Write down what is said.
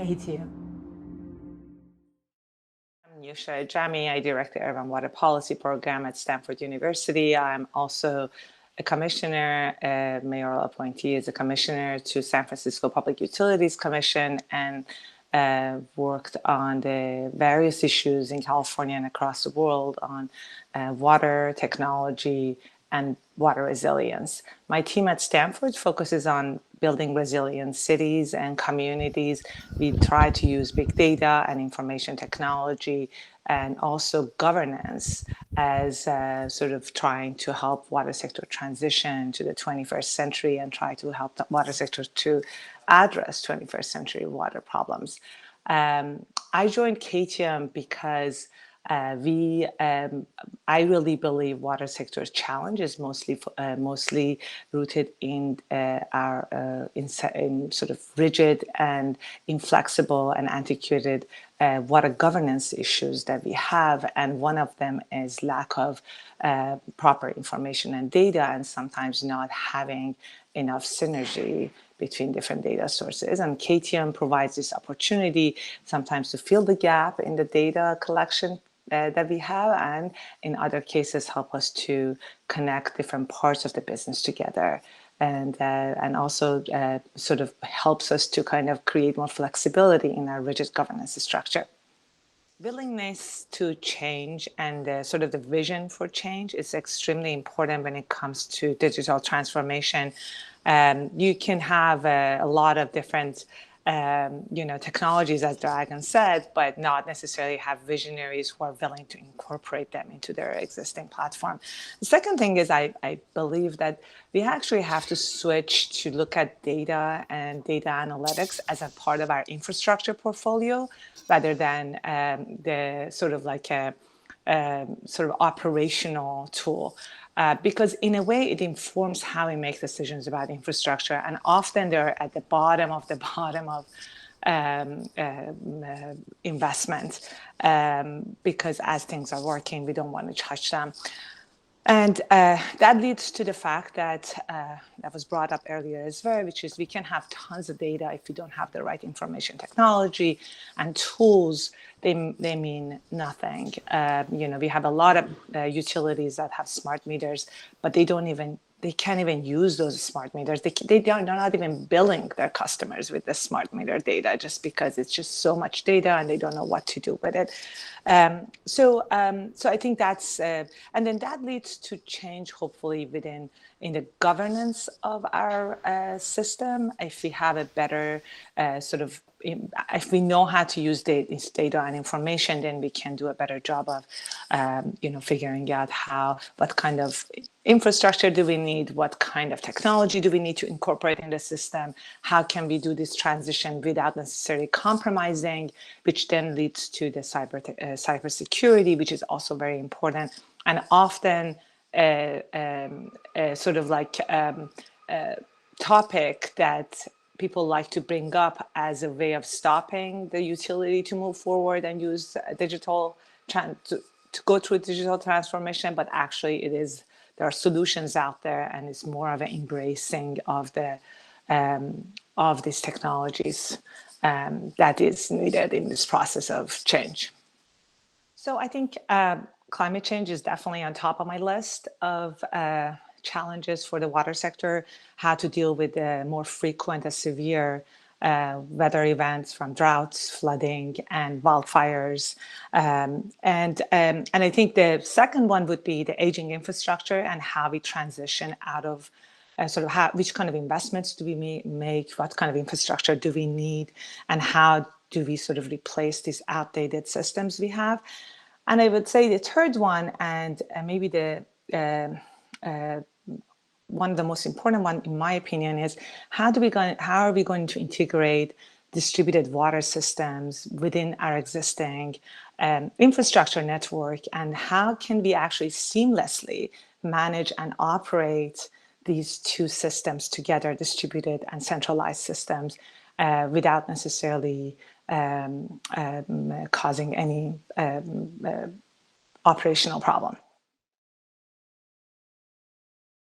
Katie. I'm Newsha Ajami. I direct the Irvine Water Policy Program at Stanford University. I'm also a commissioner, a mayoral appointee as a commissioner to San Francisco Public Utilities Commission, and worked on the various issues in California and across the world on water technology and water resilience. My team at Stanford focuses on building resilient cities and communities. We try to use big data and information technology and also governance as sort of trying to help water sector transition to the 21st century and try to help the water sector to address 21st century water problems. I joined KTM because I really believe water sector's challenge is mostly rooted in in sort of rigid and inflexible and antiquated water governance issues that we have, and one of them is lack of proper information and data, and sometimes not having enough synergy between different data sources. And KTM provides this opportunity sometimes to fill the gap in the data collection that we have, and in other cases help us to connect different parts of the business together, and also sort of helps us to kind of create more flexibility in our rigid governance structure. Willingness to change and sort of the vision for change is extremely important when it comes to digital transformation. You can have a lot of different technologies, as Dragan said, but not necessarily have visionaries who are willing to incorporate them into their existing platform. The second thing is I believe that we actually have to switch to look at data and data analytics as a part of our infrastructure portfolio rather than the sort of like a sort of operational tool. Because in a way, it informs how we make decisions about infrastructure. And often they're at the bottom of investment, because as things are working, we don't want to touch them. And that leads to the fact that that was brought up earlier as well, which is we can have tons of data if we don't have the right information technology and tools. They mean nothing. We have a lot of utilities that have smart meters, but they can't even use those smart meters. They're not even billing their customers with the smart meter data, just because it's just so much data and they don't know what to do with it. So I think that's, and then that leads to change, hopefully, in the governance of our system. If we have a better if we know how to use this data and information, then we can do a better job of, figuring out what kind of infrastructure do we need, what kind of technology do we need to incorporate in the system, how can we do this transition without necessarily compromising, which then leads to the cybersecurity, which is also very important, and often sort of like topic that people like to bring up as a way of stopping the utility to move forward and use digital to go through digital transformation, but actually there are solutions out there, and it's more of an embracing of these technologies that is needed in this process of change. So I think climate change is definitely on top of my list of challenges for the water sector, how to deal with the more frequent and severe weather events from droughts, flooding, and wildfires. And I think the second one would be the aging infrastructure and how we transition out of which kind of investments do we make, what kind of infrastructure do we need, and how do we sort of replace these outdated systems we have. And I would say the third one, and maybe one of the most important one, in my opinion, is how are we going to integrate distributed water systems within our existing infrastructure network, and how can we actually seamlessly manage and operate these two systems together, distributed and centralized systems, without necessarily causing any operational problem.